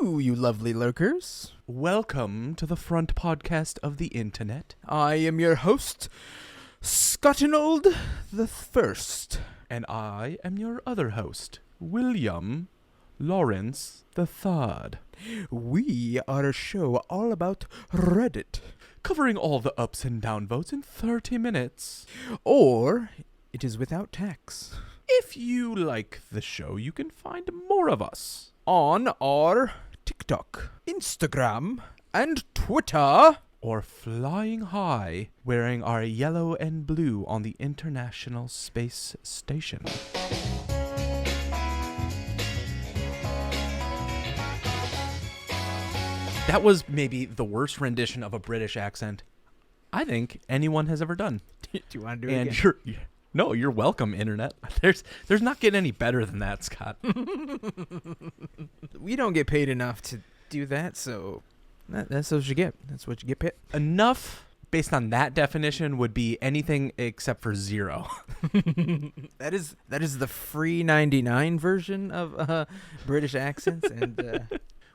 Hello, you lovely lurkers. Welcome to the front podcast of the internet. I am your host, Scottinold the First. And I am your other host, William Lawrence the Third. We are a show all about Reddit. Covering all the ups and downvotes in 30 minutes. Or it is without tax. If you like the show, you can find more of us On our TikTok, Instagram, and Twitter. Or flying high, wearing our yellow and blue on the International Space Station. That was maybe the worst rendition of a British accent I think anyone has ever done. Do you want to do it And again? you're welcome, internet. There's not getting any better than that, Scott. We don't get paid enough to do that, so that's what you get. That's what you get paid. Enough, based on that definition, would be anything except for zero. That is the free 99 version of British accents, and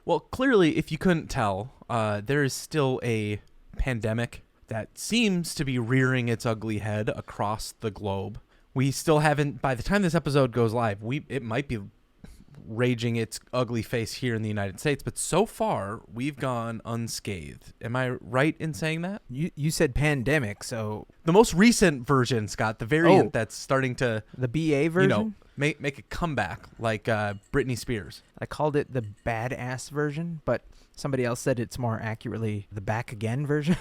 Well, clearly, if you couldn't tell, there is still a pandemic that seems to be rearing its ugly head across the globe. We still haven't, by the time this episode goes live, it might be raging its ugly face here in the United States, but so far, we've gone unscathed. Am I right in saying that? you said pandemic, so The most recent version, Scott, the variant that's starting to, the BA version? you know, make a comeback, like Britney Spears. I called it the badass version, but somebody else said it's more accurately the back again version.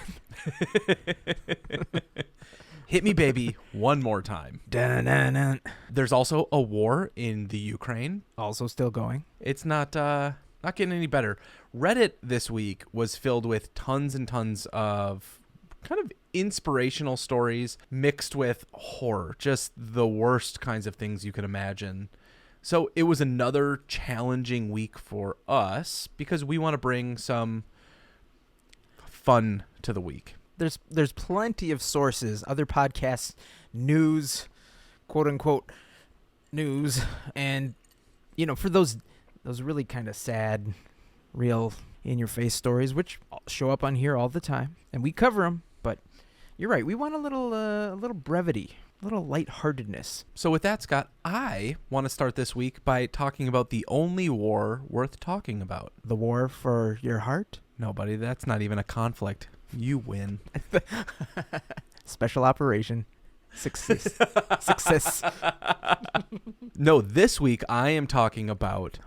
Hit me, baby, one more time. Dun-dun-dun. There's also a war in the Ukraine. Also still going. It's not getting any better. Reddit this week was filled with tons and tons of kind of inspirational stories mixed with horror, just the worst kinds of things you can imagine. So it was another challenging week for us because we want to bring some fun to the week. There's plenty of sources, other podcasts, news, quote unquote news, and for those really kind of sad, real in your face stories, which show up on here all the time, and we cover them. But you're right, we want a little brevity, a little lightheartedness. So with that, Scott, I want to start this week by talking about the only war worth talking about. The war for your heart. No, buddy, that's not even a conflict. You win. Special operation. Success. Success. No, this week I am talking about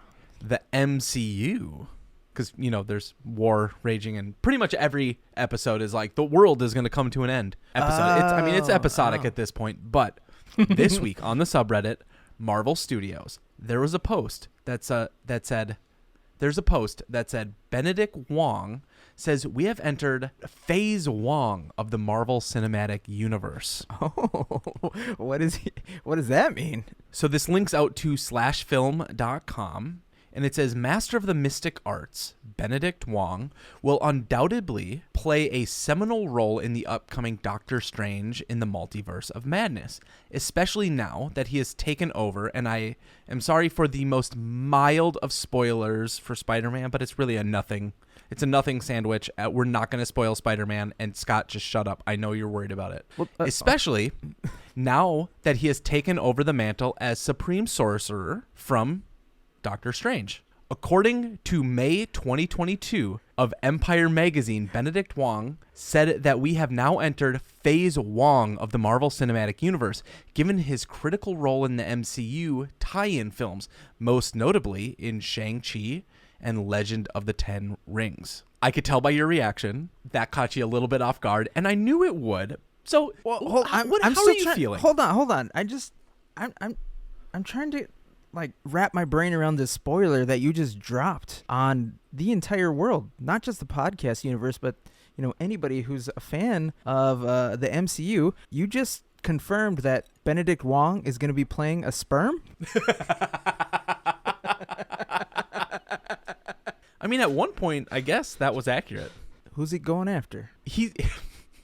the MCU. Because, there's war raging, and pretty much every episode is like, the world is going to come to an end. It's episodic at this point. But this week on the subreddit, Marvel Studios, there was a post that said, Benedict Wong says we have entered Phase Wong of the Marvel Cinematic Universe. Oh, what does that mean? So this links out to /film.com, and it says Master of the Mystic Arts, Benedict Wong, will undoubtedly play a seminal role in the upcoming Doctor Strange in the Multiverse of Madness, especially now that he has taken over, and I am sorry for the most mild of spoilers for Spider-Man, but it's really a nothing sandwich. We're not going to spoil Spider-Man, and Scott, just shut up. I know you're worried about it. Well, especially now that he has taken over the mantle as Supreme Sorcerer from Doctor Strange. According to May 2022 of Empire Magazine, Benedict Wong said that we have now entered Phase Wong of the Marvel Cinematic Universe, given his critical role in the MCU tie-in films, most notably in Shang-Chi and Legend of the Ten Rings. I could tell by your reaction that caught you a little bit off guard, and I knew it would. So, how are you feeling? Hold on. I'm trying to wrap my brain around this spoiler that you just dropped on the entire world, not just the podcast universe, but anybody who's a fan of the MCU. You just confirmed that Benedict Wong is going to be playing a sperm. I mean, at one point, I guess that was accurate. Who's he going after?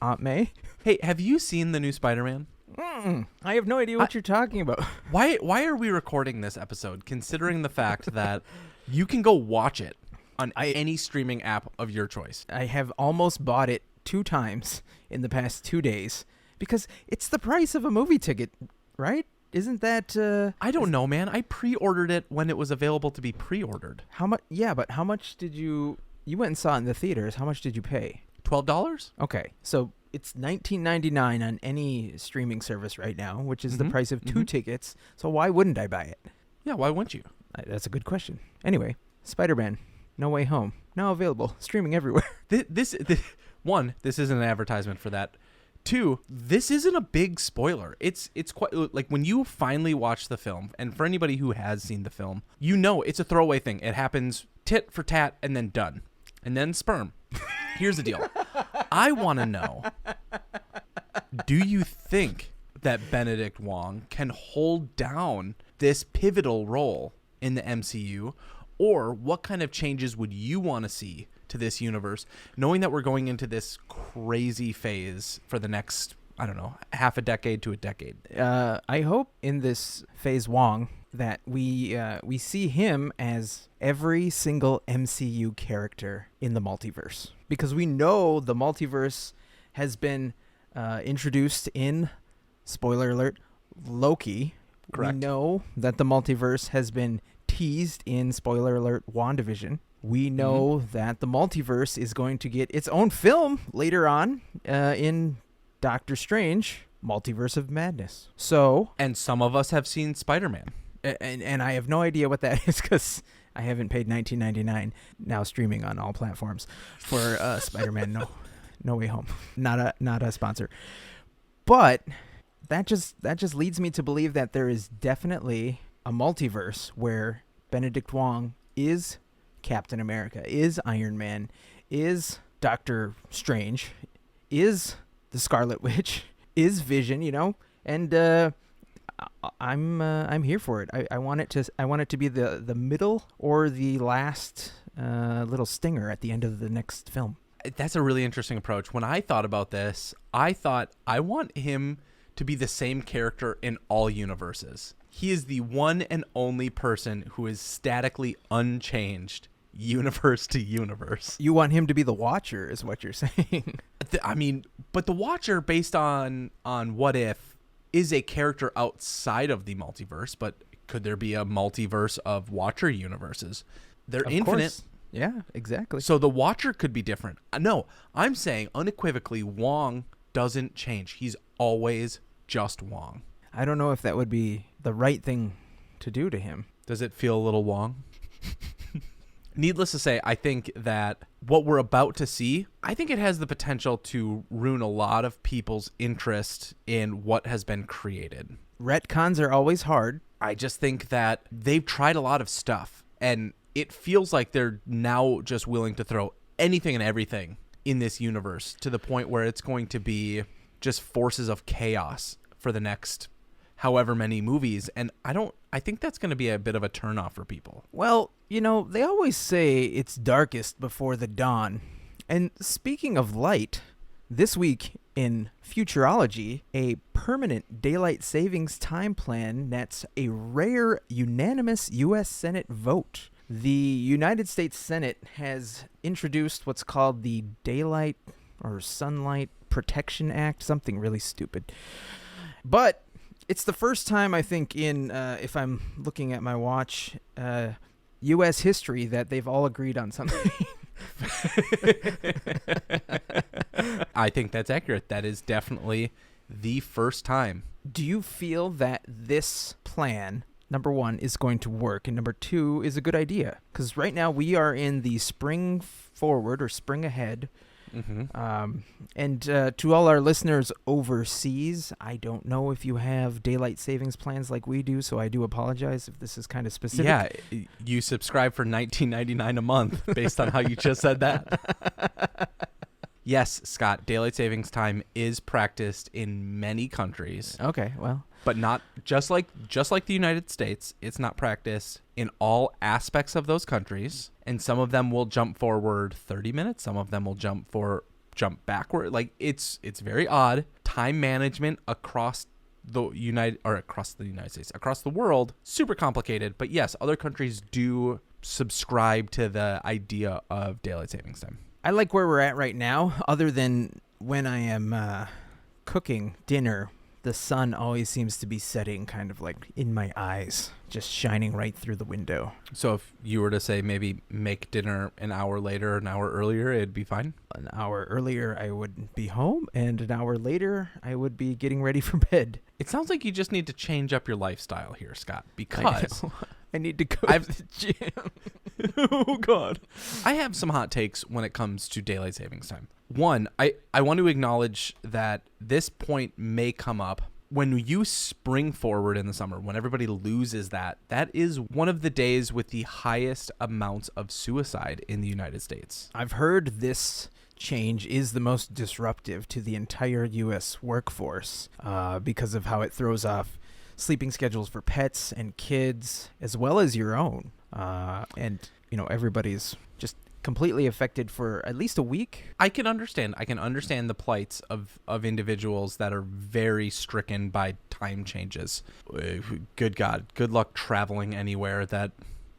Aunt May? Hey, have you seen the new Spider-Man? I have no idea what you're talking about. Why are we recording this episode, considering the fact that you can go watch it on any streaming app of your choice. I have almost bought it 2 times in the past 2 days because it's the price of a movie ticket, right? Isn't that I don't know, man. I pre-ordered it when it was available to be pre-ordered. how much? Yeah, but how much did you went and saw it in the theaters? How much did you pay? $12? Okay, so it's $19.99 on any streaming service right now, which is the price of 2 tickets. So why wouldn't I buy it? Yeah, why wouldn't you? That's a good question. Anyway, Spider-Man: No Way Home, now available, streaming everywhere. This one, this isn't an advertisement for that. 2, this isn't a big spoiler. It's quite like when you finally watch the film, and for anybody who has seen the film, you know it's a throwaway thing. It happens tit for tat and then done. And then sperm. Here's the deal. I want to know, do you think that Benedict Wong can hold down this pivotal role in the MCU, or what kind of changes would you want to see to this universe, knowing that we're going into this crazy phase for the next, I don't know, half a decade to a decade? I hope in this phase Wong that we see him as every single MCU character in the multiverse, because we know the multiverse has been introduced in, spoiler alert, Loki. Correct. We know that the multiverse has been teased in, spoiler alert, WandaVision. We know that the multiverse is going to get its own film later on in Doctor Strange, Multiverse of Madness. So, And some of us have seen Spider-Man. and I have no idea what that is because I haven't paid $19.99, now streaming on all platforms, for Spider-Man No Way Home. Not a sponsor. But that just leads me to believe that there is definitely a multiverse where Benedict Wong is Captain America, is Iron Man, is Doctor Strange, is the Scarlet Witch, is Vision, and I'm here for it. I want it to be the middle or the last little stinger at the end of the next film. That's a really interesting approach. When I thought about this, I thought I want him to be the same character in all universes. He is the one and only person who is statically unchanged universe to universe. You want him to be the Watcher, is what you're saying. I mean, but the Watcher, based on What If, is a character outside of the multiverse, but could there be a multiverse of Watcher universes? They're Of infinite. course. Yeah, exactly. So the Watcher could be different. No, I'm saying unequivocally Wong doesn't change. He's always just Wong. I don't know if that would be the right thing to do to him. Does it feel a little Wong? Needless to say, I think that what we're about to see, I think it has the potential to ruin a lot of people's interest in what has been created. Retcons are always hard. I just think that they've tried a lot of stuff, and it feels like they're now just willing to throw anything and everything in this universe to the point where it's going to be just forces of chaos for the next however many movies. And I think that's going to be a bit of a turnoff for people. Well, they always say it's darkest before the dawn. And speaking of light, this week in Futurology, a permanent daylight savings time plan nets a rare unanimous U.S. Senate vote. The United States Senate has introduced what's called the Daylight or Sunlight Protection Act, something really stupid. But it's the first time, I think, in, if I'm looking at my watch, U.S. history that they've all agreed on something. I think that's accurate. That is definitely the first time. Do you feel that this plan, number one, is going to work, and number two, is a good idea? Because right now we are in the spring forward or spring ahead. And to all our listeners overseas, I don't know if you have daylight savings plans like we do, so I do apologize if this is kind of specific. Yeah, you subscribe for $19.99 a month based on how you just said that. Yes, Scott, daylight savings time is practiced in many countries. Okay, well. But not just like the United States, it's not practiced in all aspects of those countries. And some of them will jump forward 30 minutes. Some of them will jump backward. Like it's very odd. Time management across the United States, across the world, super complicated. But yes, other countries do subscribe to the idea of daylight savings time. I like where we're at right now, other than when I am cooking dinner. The sun always seems to be setting kind of like in my eyes, just shining right through the window. So if you were to say maybe make dinner an hour later, an hour earlier, it'd be fine? An hour earlier, I would be home, and an hour later, I would be getting ready for bed. It sounds like you just need to change up your lifestyle here, Scott, because I need to go to the gym. Oh, God. I have some hot takes when it comes to daylight savings time. One, I want to acknowledge that this point may come up when you spring forward in the summer, when everybody loses that is one of the days with the highest amounts of suicide in the United States. I've heard this change is the most disruptive to the entire U.S. workforce because of how it throws off sleeping schedules for pets and kids, as well as your own. And, everybody's just completely affected for at least a week. I can understand the plights of individuals that are very stricken by time changes. Good God, good luck traveling anywhere that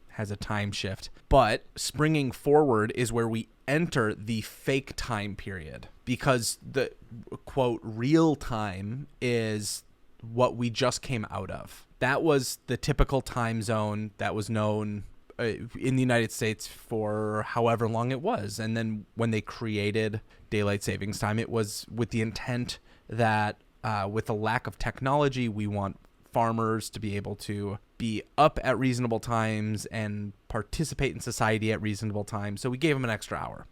has a time shift. But springing forward is where we enter the fake time period, because the quote real time is what we just came out of. That was the typical time zone that was known in the United States for however long it was. And then when they created daylight savings time, it was with the intent that with the lack of technology, we want farmers to be able to be up at reasonable times and participate in society at reasonable times. So we gave them an extra hour.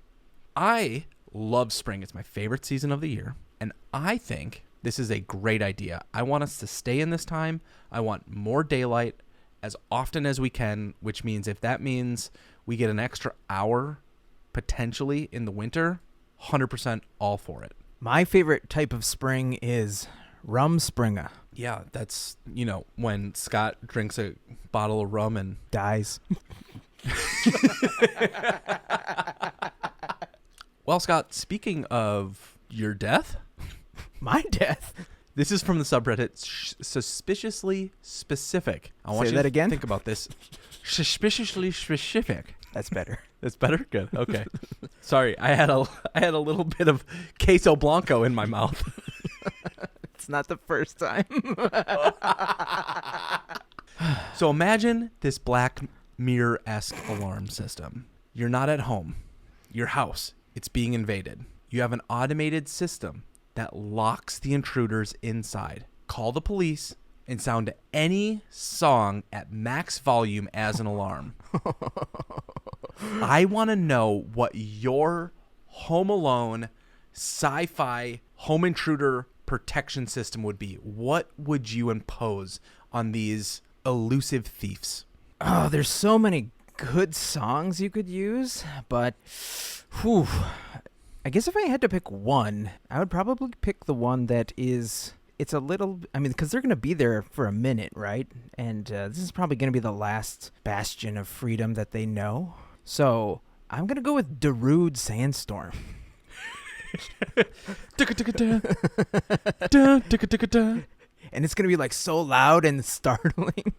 I love spring. It's my favorite season of the year. And I think this is a great idea. I want us to stay in this time. I want more daylight as often as we can, which means if that means we get an extra hour potentially in the winter, 100% all for it. My favorite type of spring is rum springer. Yeah, that's, when Scott drinks a bottle of rum and dies. Well, Scott, speaking of your death. My death? This is from the subreddit Suspiciously Specific. I want Say you that to again? think about this. Suspiciously Specific. That's better. That's better? Good. Okay. Sorry, I had a little bit of queso blanco in my mouth. It's not the first time. So imagine this Black Mirror-esque alarm system. You're not at home. Your house, it's being invaded. You have an automated system that locks the intruders inside. Call the police and sound any song at max volume as an alarm. I want to know what your Home Alone sci-fi home intruder protection system would be. What would you impose on these elusive thieves? Oh, there's so many good songs you could use, but whew, I guess if I had to pick one, I would probably pick the one that is, it's a little, because they're going to be there for a minute, right? And this is probably going to be the last bastion of freedom that they know. So I'm going to go with Darude Sandstorm. And it's going to be like so loud and startling,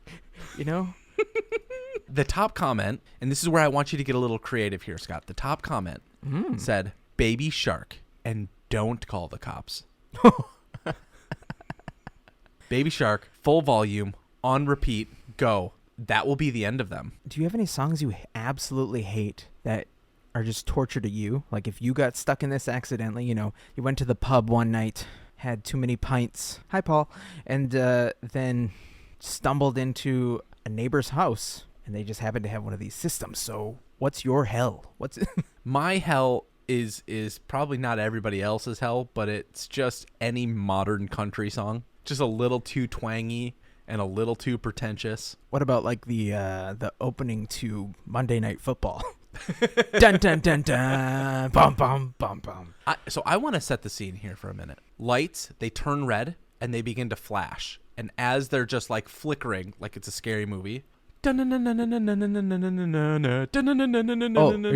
The top comment, and this is where I want you to get a little creative here, Scott. The top comment said, "Baby Shark, and don't call the cops." Baby Shark, full volume, on repeat, go. That will be the end of them. Do you have any songs you absolutely hate that are just torture to you? Like if you got stuck in this accidentally, you went to the pub one night, had too many pints. Hi, Paul. And then stumbled into a neighbor's house, and they just happened to have one of these systems. So what's your hell? My hell is probably not everybody else's hell, but it's just any modern country song. Just a little too twangy and a little too pretentious. What about like the opening to Monday Night Football? Dun dun dun dun, bum bum bum bum. So I want to set the scene here for a minute. Lights, they turn red and they begin to flash, and as they're just like flickering, like it's a scary movie. Oh, you're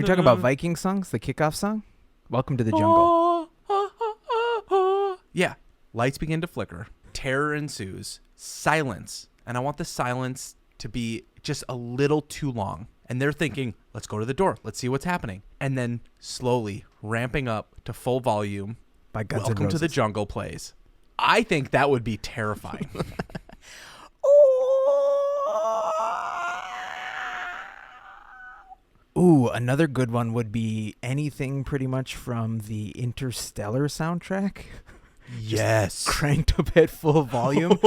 talking about Viking songs, the kickoff song? Welcome to the Jungle. Yeah. Lights begin to flicker. Terror ensues. Silence. And I want the silence to be just a little too long. And they're thinking, let's go to the door. Let's see what's happening. And then slowly ramping up to full volume. By Guns N' Welcome to Roses. the Jungle plays. I think that would be terrifying. Ooh, another good one would be anything pretty much from the Interstellar soundtrack. Yes. Cranked up at full volume.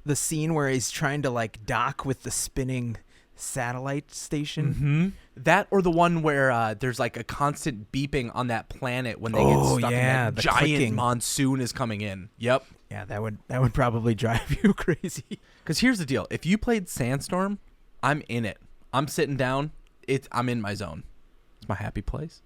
The scene where he's trying to like dock with the spinning satellite station. Mm-hmm. That or the one where there's like a constant beeping on that planet when they get stuck in that the giant clicking. monsoon is coming in. Yep. Yeah, that would probably drive you crazy. Because here's the deal. If you played Sandstorm, I'm in it. I'm sitting down. I'm in my zone. It's my happy place.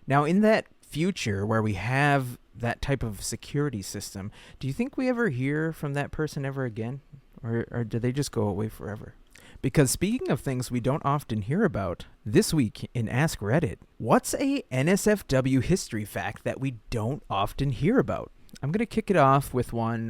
Now, in that future where we have that type of security system, do you think we ever hear from that person ever again? Or do they just go away forever? Because speaking of things we don't often hear about, this week in Ask Reddit, what's a NSFW history fact that we don't often hear about? I'm going to kick it off with one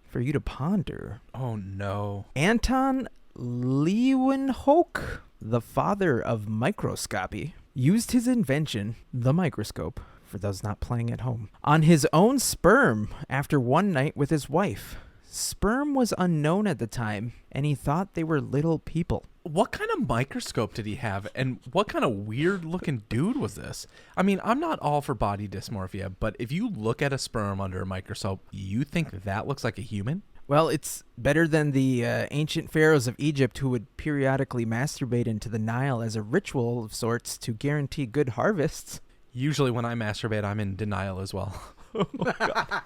for you to ponder. Oh, no. Anton Leeuwenhoek, the father of microscopy, used his invention, the microscope, for those not playing at home, on his own sperm after one night with his wife. Sperm was unknown at the time, and he thought they were little people. What kind of microscope did he have, and what kind of weird-looking dude was this? I mean, I'm not all for body dysmorphia, but if you look at a sperm under a microscope, you think that looks like a human? Well, it's better than the ancient pharaohs of Egypt who would periodically masturbate into the Nile as a ritual of sorts to guarantee good harvests. Usually when I masturbate, I'm in denial as well. Oh, my God.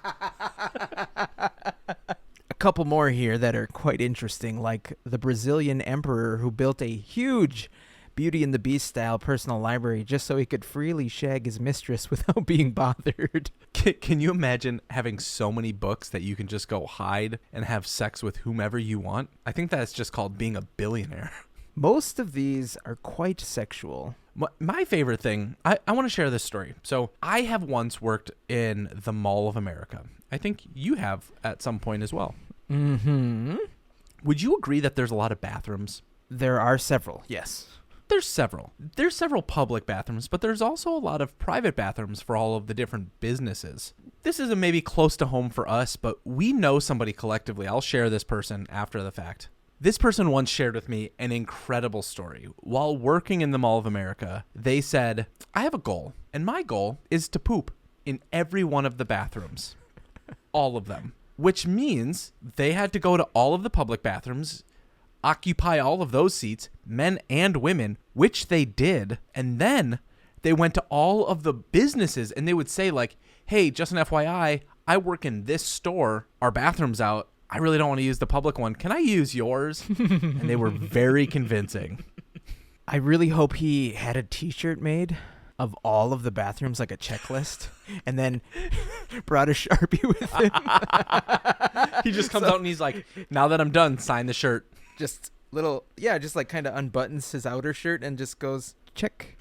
A couple more here that are quite interesting, like the Brazilian emperor who built a huge Beauty and the Beast style personal library just so he could freely shag his mistress without being bothered. Can you imagine having so many books that you can just go hide and have sex with whomever you want? I think that's just called being a billionaire. Most of these are quite sexual. My favorite thing, I want to share this story. So I have once worked in the Mall of America. I think you have at some point as well. Mm-hmm. Would you agree that there's a lot of bathrooms? There are several, yes. There's several. There's several public bathrooms, but there's also a lot of private bathrooms for all of the different businesses. This isn't maybe close to home for us, but we know somebody collectively. I'll share this person after the fact. This person once shared with me an incredible story. While working in the Mall of America, they said, I have a goal, and my goal is to poop in every one of the bathrooms. All of them. Which means they had to go to all of the public bathrooms, occupy all of those seats, men and women, which they did. And then they went to all of the businesses and they would say like, hey, just an FYI, I work in this store. Our bathroom's out. I really don't want to use the public one. Can I use yours? And they were very convincing. I really hope he had a t-shirt made of all of the bathrooms, like a checklist, and then brought a Sharpie with him. He just comes out and he's like, now that I'm done, sign the shirt. Just like kind of unbuttons his outer shirt and just goes, check.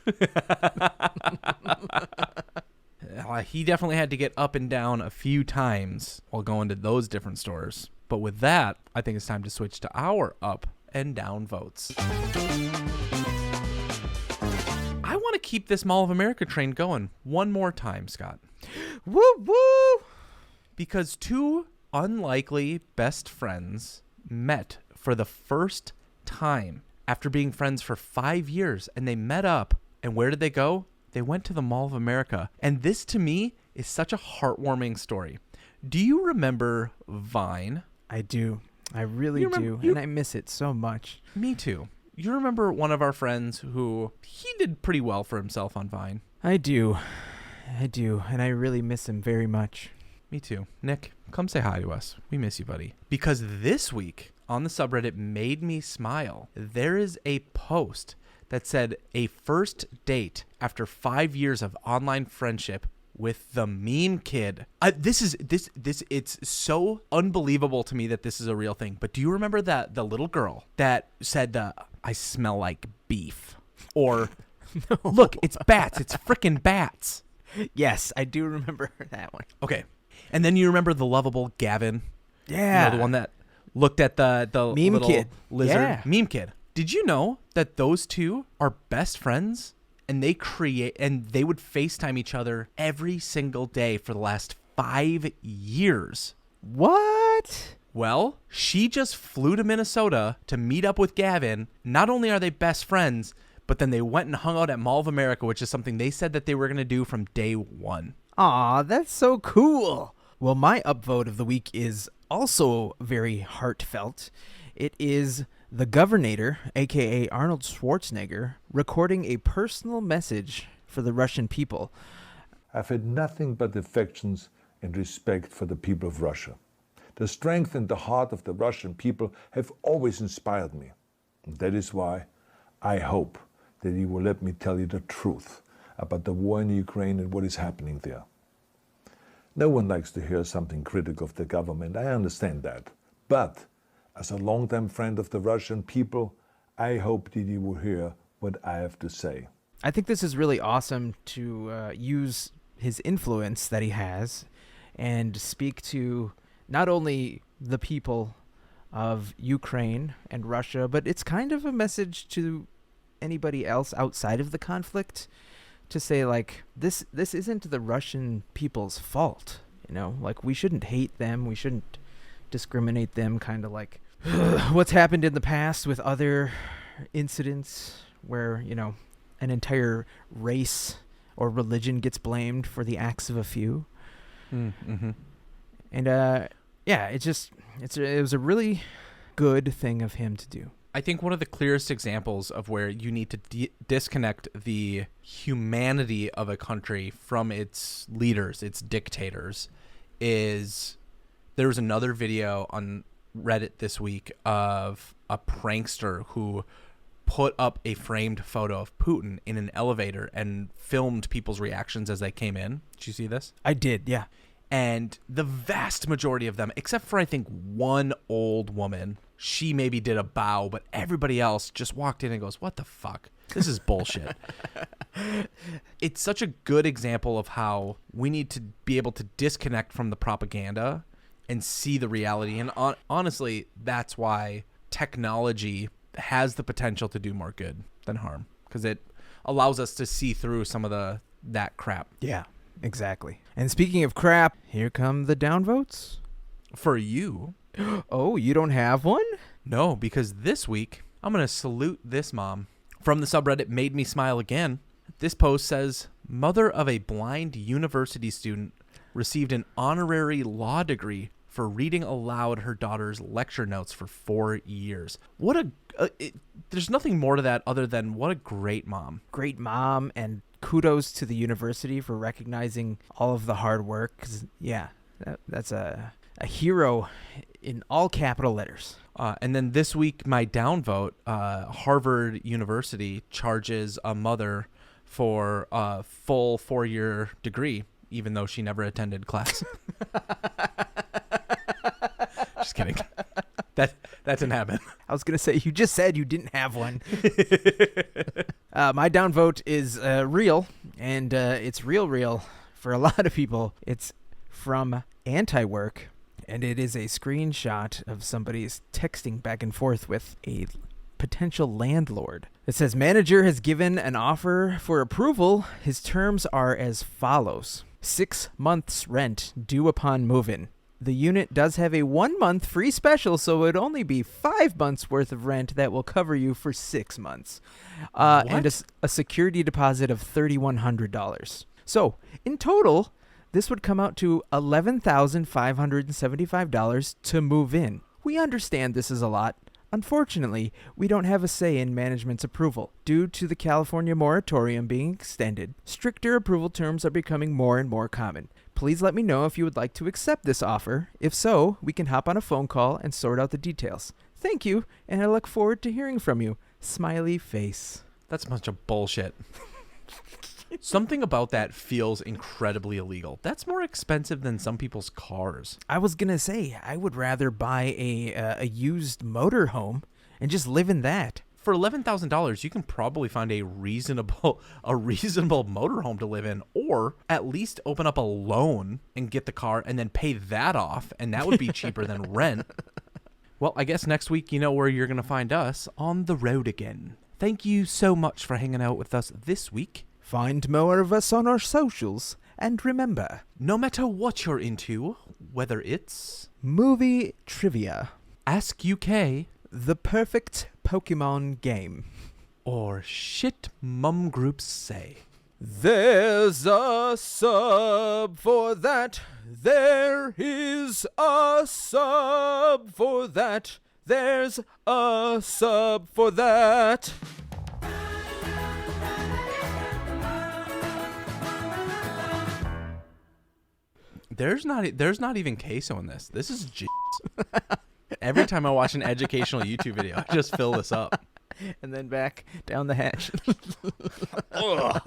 He definitely had to get up and down a few times while going to those different stores. But with that, I think it's time to switch to our up and down votes. I want to keep this Mall of America train going one more time, Scott. Woo woo! Because two unlikely best friends met for the first time after being friends for 5 years, and they met up. And where did they go? They went to the Mall of America. And this, to me, is such a heartwarming story. Do you remember Vine? I do. I really do. And I miss it so much. Me too. You remember one of our friends who, he did pretty well for himself on Vine? I do. And I really miss him very much. Me too. Nick, come say hi to us. We miss you, buddy. Because this week on the subreddit Made Me Smile, there is a post that said a first date after 5 years of online friendship with the meme kid. It's so unbelievable to me that this is a real thing. But do you remember that the little girl that said, I smell like beef? Or, no. Look, it's bats. It's frickin' bats. Yes, I do remember that one. Okay. And then you remember the lovable Gavin? Yeah. You know, the one that looked at the meme little kid lizard. Yeah. Meme kid. Did you know that those two are best friends? And they would FaceTime each other every single day for the last 5 years. What? Well, she just flew to Minnesota to meet up with Gavin. Not only are they best friends, but then they went and hung out at Mall of America, which is something they said that they were going to do from day one. Aw, that's so cool. Well, my upvote of the week is also very heartfelt. It is the Governator, a.k.a. Arnold Schwarzenegger, recording a personal message for the Russian people. I've had nothing but affections and respect for the people of Russia. The strength and the heart of the Russian people have always inspired me. And that is why I hope that you will let me tell you the truth about the war in Ukraine and what is happening there. No one likes to hear something critical of the government, I understand that. But as a longtime friend of the Russian people, I hope that you will hear what I have to say. I think this is really awesome to use his influence that he has and speak to not only the people of Ukraine and Russia, but it's kind of a message to anybody else outside of the conflict to say, like, this isn't the Russian people's fault, you know? Like, we shouldn't hate them, we shouldn't discriminate them, kind of like what's happened in the past with other incidents where, you know, an entire race or religion gets blamed for the acts of a few. Mm-hmm. And yeah, it was a really good thing of him to do. I think one of the clearest examples of where you need to disconnect the humanity of a country from its leaders, its dictators, is there was another video on Reddit this week of a prankster who put up a framed photo of Putin in an elevator and filmed people's reactions as they came in. Did you see this? I did, yeah. And the vast majority of them, except for I think one old woman, she maybe did a bow, but everybody else just walked in and goes, "What the fuck? This is bullshit." It's such a good example of how we need to be able to disconnect from the propaganda and see the reality. And honestly, that's why technology has the potential to do more good than harm, because it allows us to see through some of that crap. Yeah, exactly. And speaking of crap, here come the downvotes. For you. Oh, you don't have one? No, because this week, I'm going to salute this mom. From the subreddit Made Me Smile Again, this post says, mother of a blind university student received an honorary law degree for reading aloud her daughter's lecture notes for 4 years. There's nothing more to that other than what a great mom. Great mom, and kudos to the university for recognizing all of the hard work. 'Cause, yeah, that's a hero in all capital letters. And then this week, my downvote, Harvard University charges a mother for a full 4-year degree, even though she never attended class. Just kidding. That didn't happen. I was going to say, you just said you didn't have one. My downvote is real, and it's real for a lot of people. It's from Anti-Work, and it is a screenshot of somebody's texting back and forth with a potential landlord. It says, manager has given an offer for approval. His terms are as follows. 6 months rent due upon move-in. The unit does have a 1-month free special, so it would only be 5 months worth of rent that will cover you for 6 months. And a security deposit of $3,100. So, in total, this would come out to $11,575 to move in. We understand this is a lot. Unfortunately, we don't have a say in management's approval. Due to the California moratorium being extended, stricter approval terms are becoming more and more common. Please let me know if you would like to accept this offer. If so, we can hop on a phone call and sort out the details. Thank you, and I look forward to hearing from you. Smiley face. That's a bunch of bullshit. Something about that feels incredibly illegal. That's more expensive than some people's cars. I was going to say, I would rather buy a used motorhome and just live in that. For $11,000, you can probably find a reasonable motorhome to live in, or at least open up a loan and get the car and then pay that off, and that would be cheaper than rent. Well, I guess next week you know where you're going to find us, on the road again. Thank you so much for hanging out with us this week. Find more of us on our socials. And remember, No matter what you're into, whether it's movie trivia, Ask UK, the perfect Pokemon game. or shit mum groups say. There's a sub for that. There is a sub for that. There's a sub for that. There's not even queso in this. This is Every time I watch an educational YouTube video, I just fill this up. And then back down the hatch. Ugh.